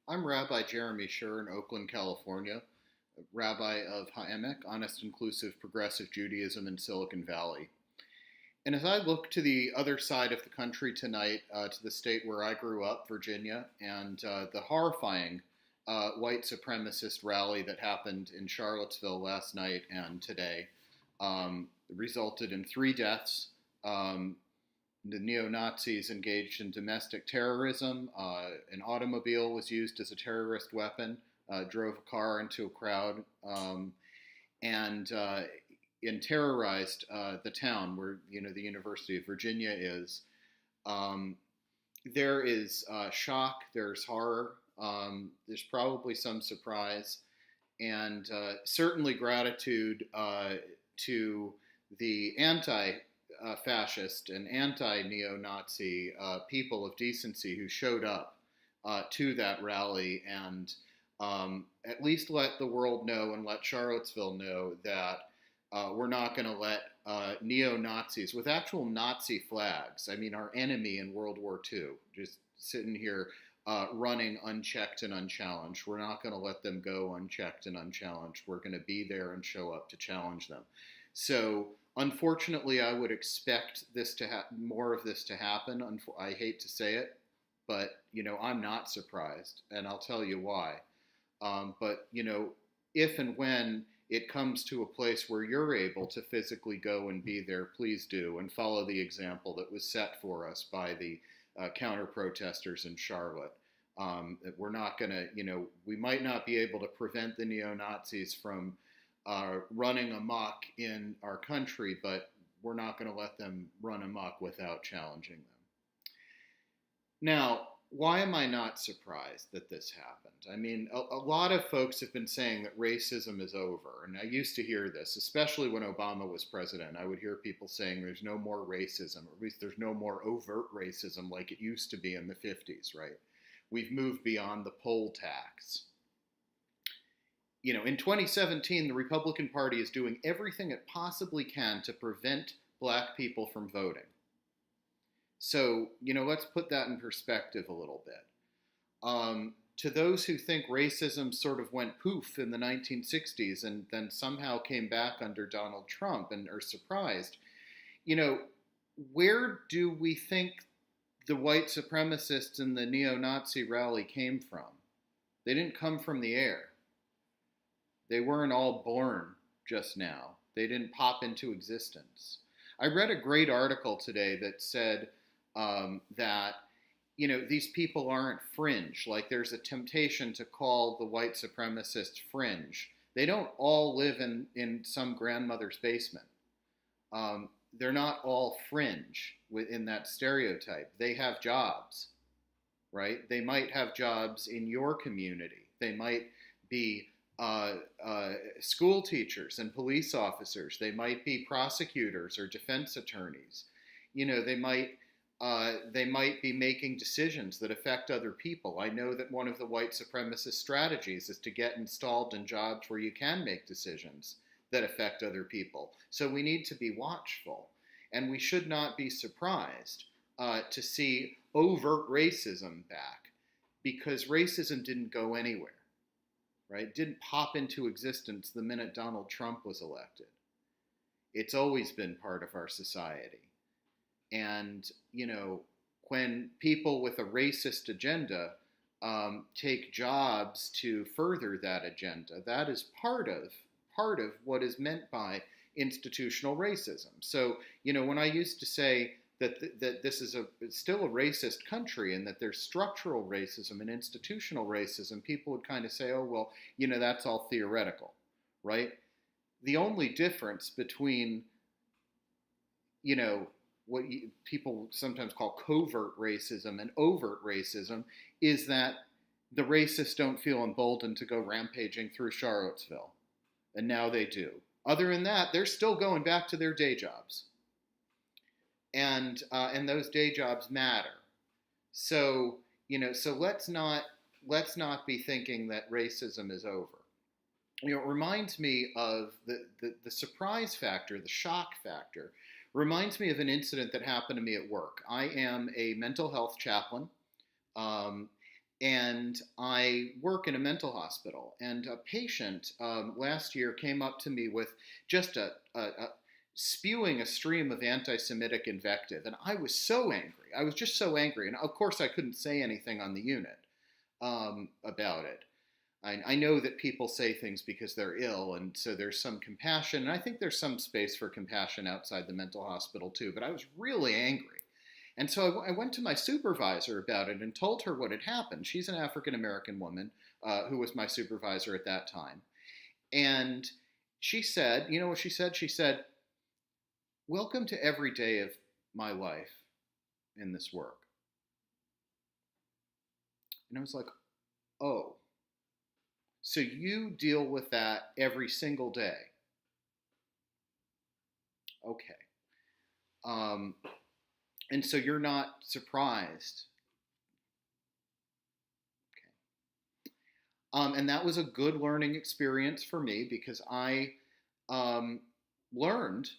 I'm Rabbi Jeremy Scher in Oakland, California, Rabbi of HaEmek, Honest Inclusive Progressive Judaism in Silicon Valley. And as I look to the other side of the country tonight, to the state where I grew up, Virginia, and the horrifying white supremacist rally that happened in Charlottesville last night and today, resulted in 3 deaths. The neo-Nazis engaged in domestic terrorism. An automobile was used as a terrorist weapon, drove a car into a crowd, and terrorized the town where the University of Virginia is. There is shock. There's horror. There's probably some surprise, and certainly gratitude to the anti-fascist and anti-neo-Nazi people of decency who showed up to that rally and at least let the world know and let Charlottesville know that we're not going to let neo-Nazis with actual Nazi flags, I mean our enemy in World War II, just sitting here running unchecked and unchallenged. We're not going to let them go unchecked and unchallenged. We're going to be there and show up to challenge them. So unfortunately, I would expect this to more of this to happen. I hate to say it, but I'm not surprised, and I'll tell you why. But if and when it comes to a place where you're able to physically go and be there, please do, and follow the example that was set for us by the counter-protesters in Charlotte. That we're not going to, we might not be able to prevent the neo-Nazis from running amok in our country, but we're not going to let them run amok without challenging them. Now, why am I not surprised that this happened? I mean, a lot of folks have been saying that racism is over, and I used to hear this, especially when Obama was president. I would hear people saying there's no more racism, or at least there's no more overt racism like it used to be in the 50s, right? We've moved beyond the poll tax. In 2017, the Republican Party is doing everything it possibly can to prevent black people from voting. So, let's put that in perspective a little bit. To those who think racism sort of went poof in the 1960s and then somehow came back under Donald Trump and are surprised, where do we think the white supremacists and the neo-Nazi rally came from? They didn't come from the air. They weren't all born just now. They didn't pop into existence. I read a great article today that said that, these people aren't fringe. Like there's a temptation to call the white supremacists fringe. They don't all live in some grandmother's basement. They're not all fringe within that stereotype. They have jobs, right? They might have jobs in your community. They might be school teachers and police officers. They might be prosecutors or defense attorneys. They might be making decisions that affect other people. I know that one of the white supremacist strategies is to get installed in jobs where you can make decisions that affect other people. So we need to be watchful, and we should not be surprised to see overt racism back, because racism didn't go anywhere. Right? Didn't pop into existence the minute Donald Trump was elected. It's always been part of our society. And, when people with a racist agenda take jobs to further that agenda, that is part of what is meant by institutional racism. So, when I used to say that this is still a racist country and that there's structural racism and institutional racism, people would kind of say, oh, well, that's all theoretical, right? The only difference between, what people sometimes call covert racism and overt racism is that the racists don't feel emboldened to go rampaging through Charlottesville. And now they do. Other than that, they're still going back to their day jobs. And those day jobs matter. So let's not be thinking that racism is over. It reminds me of the surprise factor, the shock factor. Reminds me of an incident that happened to me at work. I am a mental health chaplain, and I work in a mental hospital. And a patient last year came up to me with just a spewing a stream of anti-Semitic invective, and I was so angry. I was just so angry, and of course I couldn't say anything on the unit about it. I know that people say things because they're ill, and so there's some compassion, and I think there's some space for compassion outside the mental hospital too, but I was really angry. And so I went to my supervisor about it and told her what had happened. She's an African American woman who was my supervisor at that time. And she said, you know what she said? She said, "Welcome to every day of my life in this work." And I was like, oh, so you deal with that every single day? Okay. Um, and so you're not surprised. And that was a good learning experience for me because I learned,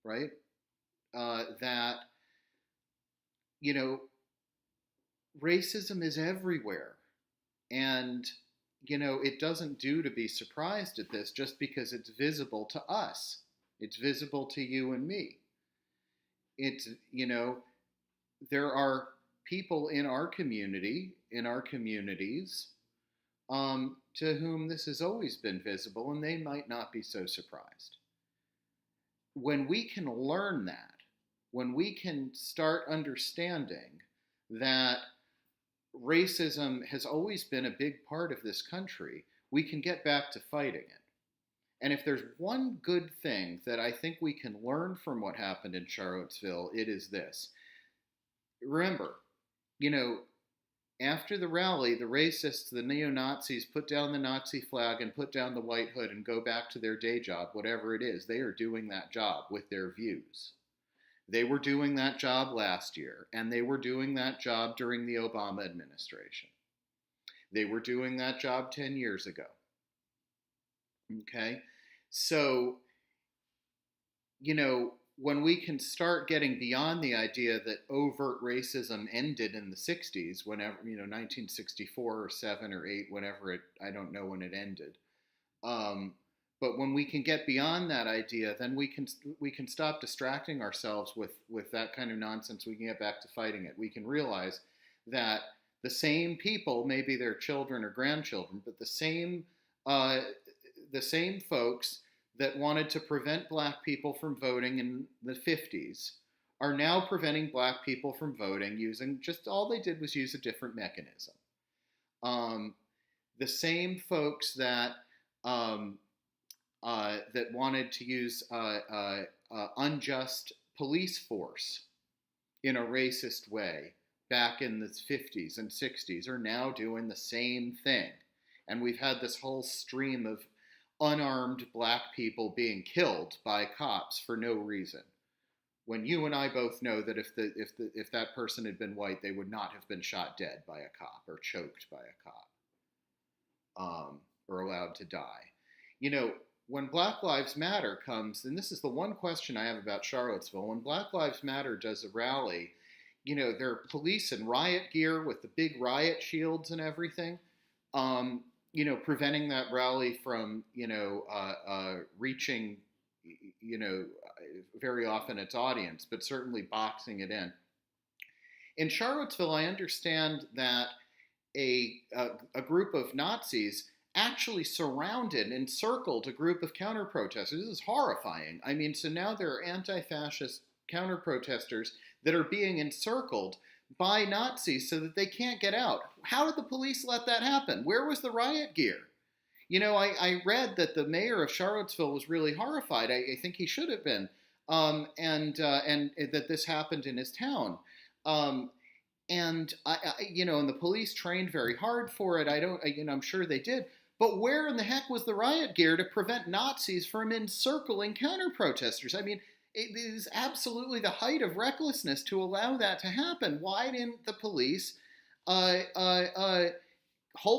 right, that, you know, racism is everywhere. And, you know, it doesn't do to be surprised at this just because it's visible to us. It's visible to you and me. It's, you know, there are people in our community, in our communities, to whom this has always been visible, and they might not be so surprised. When we can learn that, when we can start understanding that racism has always been a big part of this country, we can get back to fighting it. And if there's one good thing that I think we can learn from what happened in Charlottesville, it is this. Remember, you know, after the rally, the racists, the neo-Nazis put down the Nazi flag and put down the white hood and go back to their day job, whatever it is. They are doing that job with their views. They were doing that job last year, and they were doing that job during the Obama administration. They were doing that job 10 years ago. Okay? So, you know, when we can start getting beyond the idea that overt racism ended in the 60s, whenever, you know, 1964 or 7 or 8, whenever it, I don't know when it ended. But when we can get beyond that idea, then we can stop distracting ourselves with that kind of nonsense. We can get back to fighting it. We can realize that the same people, maybe their children or grandchildren, but the same folks that wanted to prevent black people from voting in the 50s are now preventing black people from voting using just all they did was use a different mechanism. The same folks that that wanted to use unjust police force in a racist way back in the 50s and 60s are now doing the same thing. And we've had this whole stream of unarmed black people being killed by cops for no reason. When you and I both know that if that person had been white, they would not have been shot dead by a cop or choked by a cop or allowed to die. You know, when Black Lives Matter comes, and this is the one question I have about Charlottesville, when Black Lives Matter does a rally, you know, there are police in riot gear with the big riot shields and everything, you know, preventing that rally from, you know, reaching, you know, very often its audience, but certainly boxing it in. In Charlottesville, I understand that a group of Nazis actually surrounded and encircled a group of counter-protesters. This is horrifying. I mean, so now there are anti-fascist counter-protesters that are being encircled by Nazis so that they can't get out. How did the police let that happen? Where was the riot gear? You know, I read that the mayor of Charlottesville was really horrified. I think he should have been, and that this happened in his town. And you know, and the police trained very hard for it. You know, I'm sure they did. But where in the heck was the riot gear to prevent Nazis from encircling counter-protesters? I mean, it is absolutely the height of recklessness to allow that to happen. Why didn't the police hold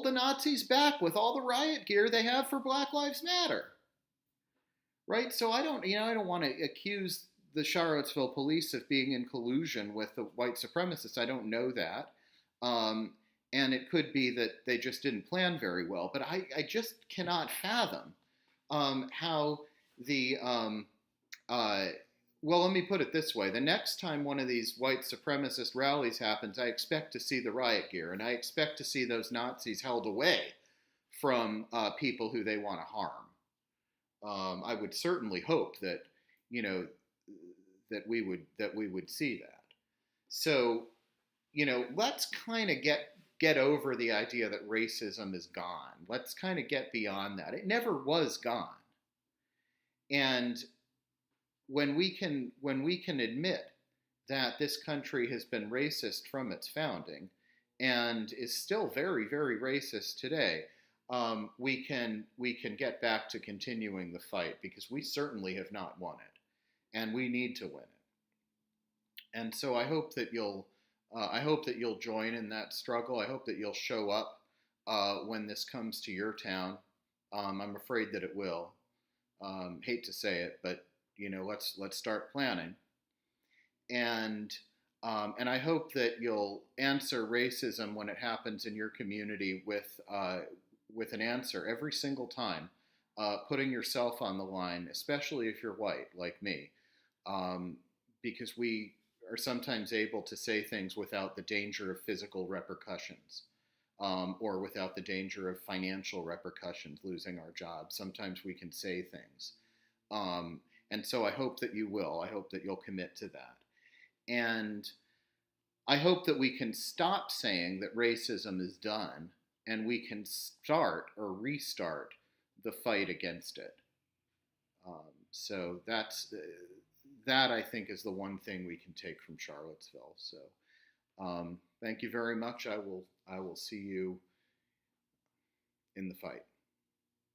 the Nazis back with all the riot gear they have for Black Lives Matter? Right? So I don't want to accuse the Charlottesville police of being in collusion with the white supremacists. I don't know that. And it could be that they just didn't plan very well. But I just cannot fathom how the well, let me put it this way. The next time one of these white supremacist rallies happens, I expect to see the riot gear, and I expect to see those Nazis held away from people who they want to harm. I would certainly hope that, you know, that we would see that. So, let's kind of get over the idea that racism is gone. Let's kind of get beyond that. It never was gone. And when we can admit that this country has been racist from its founding and is still very, very racist today, we can get back to continuing the fight, because we certainly have not won it, and we need to win it. And so I hope that you'll join in that struggle. I hope that you'll show up when this comes to your town. I'm afraid that it will. Hate to say it, but let's start planning. And I hope that you'll answer racism when it happens in your community with an answer every single time, putting yourself on the line, especially if you're white like me, because we are sometimes able to say things without the danger of physical repercussions, or without the danger of financial repercussions, losing our jobs. Sometimes we can say things. And so I hope that you will. I hope that you'll commit to that. And I hope that we can stop saying that racism is done, and we can start or restart the fight against it. So that I think is the one thing we can take from Charlottesville. So thank you very much. I will see you in the fight.